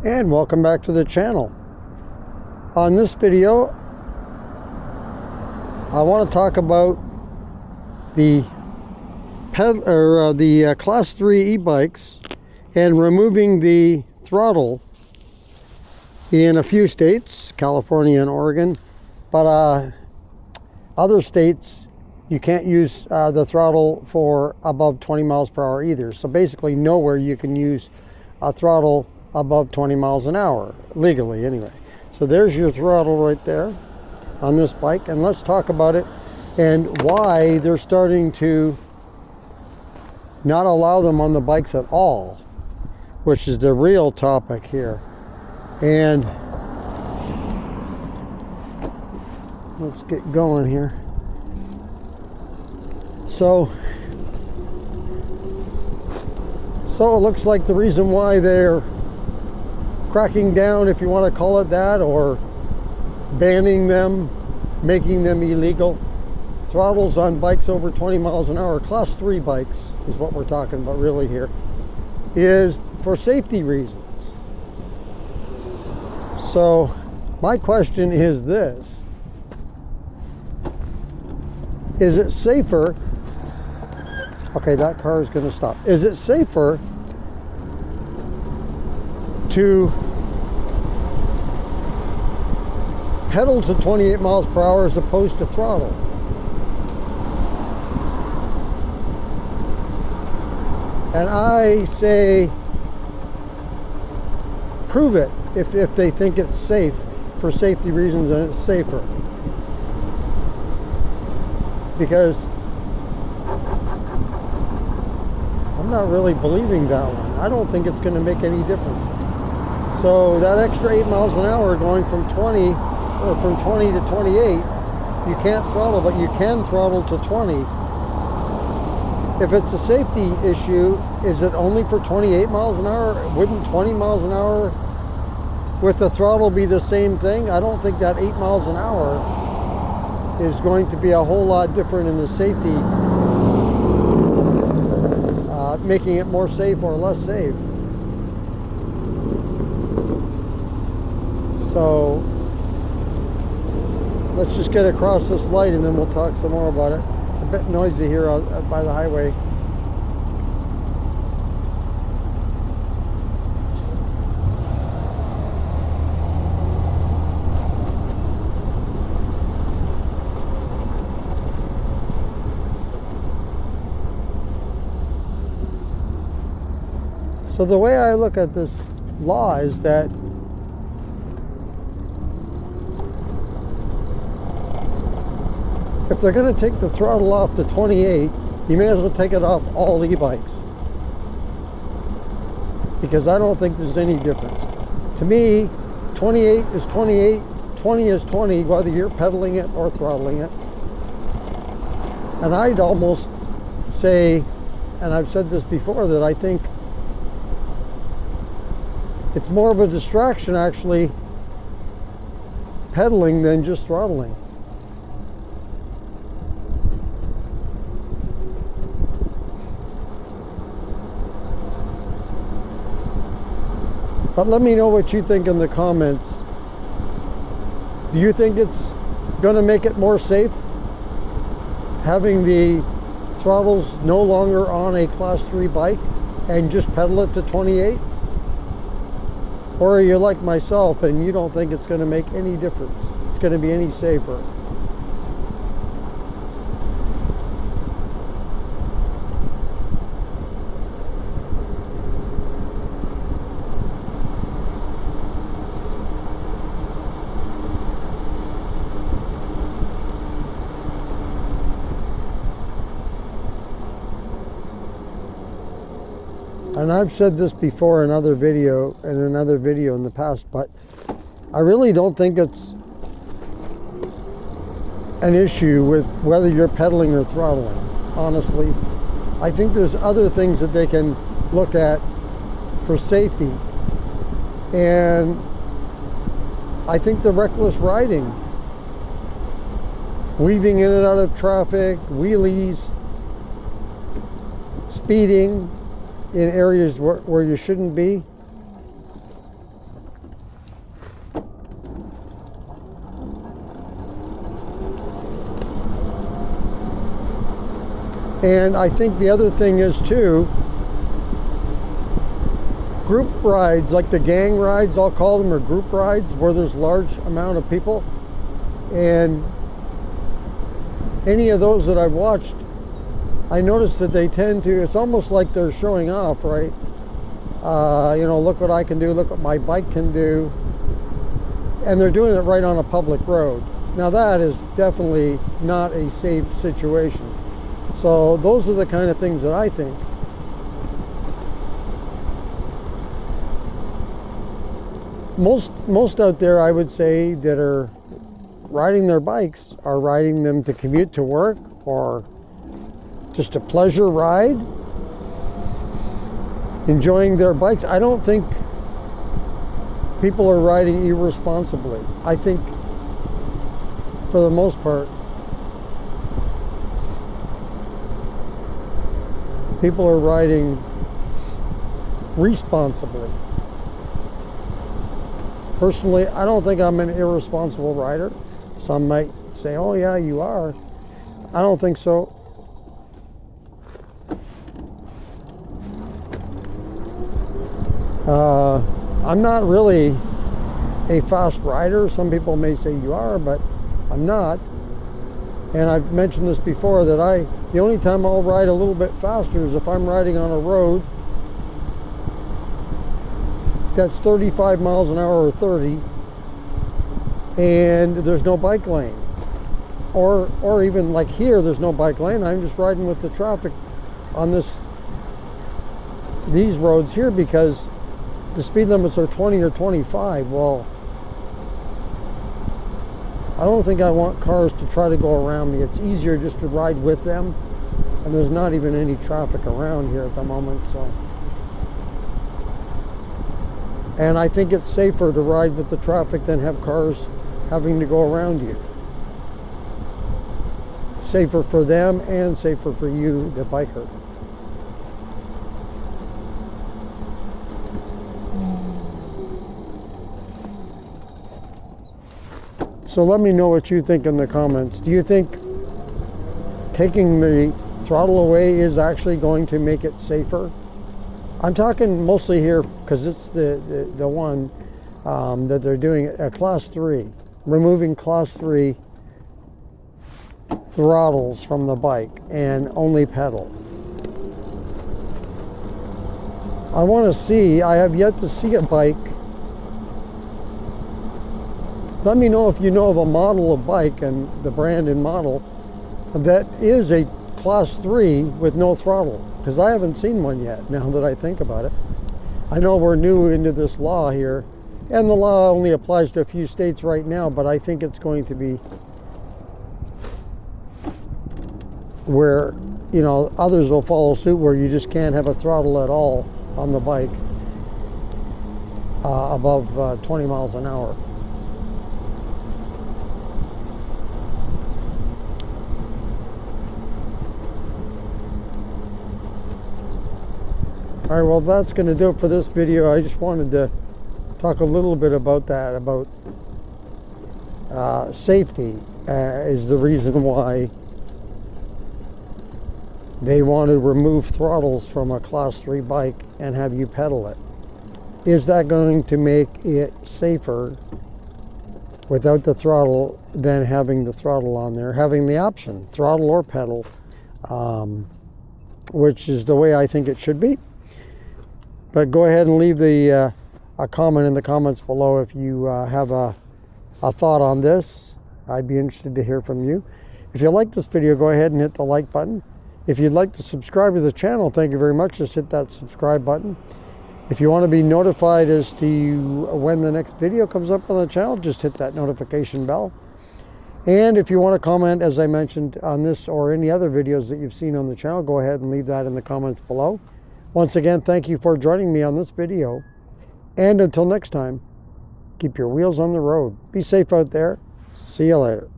And welcome back to the channel. On this video I want to talk about the class 3 e-bikes and removing the throttle in a few states, California and Oregon, but other states you can't use the throttle for above 20 miles per hour either. So basically nowhere you can use a throttle above 20 miles an hour, legally anyway. So there's your throttle right there on this bike, and let's talk about it and why they're starting to not allow them on the bikes at all, which is the real topic here. And let's get going here. So it looks like the reason why they're cracking down, if you want to call it that, or banning them, making them illegal, throttles on bikes over 20 miles an hour, class 3 bikes is what we're talking about really here, is for safety reasons. So my question is this: is it safer? Okay, that car is going to stop. Is it safer to pedal to 28 miles per hour as opposed to throttle? And I say prove it if they think it's safe for safety reasons, and it's safer. Because I'm not really believing that one. I don't think it's going to make any difference. So that extra 8 miles an hour going from 20 to 28, you can't throttle, but you can throttle to 20. If it's a safety issue, is it only for 28 miles an hour? Wouldn't 20 miles an hour with the throttle be the same thing? I don't think that 8 miles an hour is going to be a whole lot different in the safety, making it more safe or less safe. So let's just get across this light and then we'll talk some more about it. It's a bit noisy here out by the highway. So the way I look at this law is that if they're going to take the throttle off to 28, you may as well take it off all e-bikes. Because I don't think there's any difference. To me, 28 is 28, 20 is 20, whether you're pedaling it or throttling it. And I'd almost say, and I've said this before, that I think it's more of a distraction actually pedaling than just throttling. But let me know what you think in the comments. Do you think it's going to make it more safe having the throttles no longer on a class 3 bike and just pedal it to 28? Or are you like myself and you don't think it's going to make any difference? It's going to be any safer? And I've said this before in another video in the past, but I really don't think it's an issue with whether you're pedaling or throttling, honestly. I think there's other things that they can look at for safety. And I think the reckless riding, weaving in and out of traffic, wheelies, speeding in areas where you shouldn't be, And I think the other thing is too, group rides, like the gang rides, I'll call them, or group rides, where there's large amount of people. And any of those that I've watched, I noticed that they tend to, it's almost like they're showing off, right? You know, look what I can do, look what my bike can do. And they're doing it right on a public road. Now that is definitely not a safe situation. So those are the kind of things that I think most out there, I would say, that are riding their bikes are riding them to commute to work or just a pleasure ride, enjoying their bikes. I don't think people are riding irresponsibly. I think for the most part people are riding responsibly. Personally, I don't think I'm an irresponsible rider. Some might say, oh yeah, you are. I don't think so. I'm not really a fast rider. Some people may say you are, but I'm not. And I've mentioned this before, that the only time I'll ride a little bit faster is if I'm riding on a road that's 35 miles an hour or 30 and there's no bike lane, or even like here, there's no bike lane. I'm just riding with the traffic on these roads here because the speed limits are 20 or 25. Well, I don't think I want cars to try to go around me. It's easier just to ride with them, and there's not even any traffic around here at the moment. So, and I think it's safer to ride with the traffic than have cars having to go around you. Safer for them and safer for you, the biker. So let me know what you think in the comments. Do you think taking the throttle away is actually going to make it safer? I'm talking mostly here because it's the one that they're doing at Class 3, removing Class 3 throttles from the bike and only pedal. I want to see, I have yet to see a bike. Let me know if you know of a model of bike and the brand and model that is a Class 3 with no throttle, because I haven't seen one yet, now that I think about it. I know we're new into this law here, and the law only applies to a few states right now, but I think it's going to be where, you know, others will follow suit, where you just can't have a throttle at all on the bike above 20 miles an hour. All right, well, that's going to do it for this video. I just wanted to talk a little bit about that, about safety is the reason why they want to remove throttles from a Class 3 bike and have you pedal it. Is that going to make it safer without the throttle than having the throttle on there, having the option, throttle or pedal, which is the way I think it should be. But go ahead and leave a comment in the comments below if you have a thought on this. I'd be interested to hear from you. If you like this video, go ahead and hit the like button. If you'd like to subscribe to the channel, thank you very much. Just hit that subscribe button. If you want to be notified as to when the next video comes up on the channel, just hit that notification bell. And if you want to comment, as I mentioned, on this or any other videos that you've seen on the channel, go ahead and leave that in the comments below. Once again, thank you for joining me on this video. And until next time, keep your wheels on the road. Be safe out there. See you later.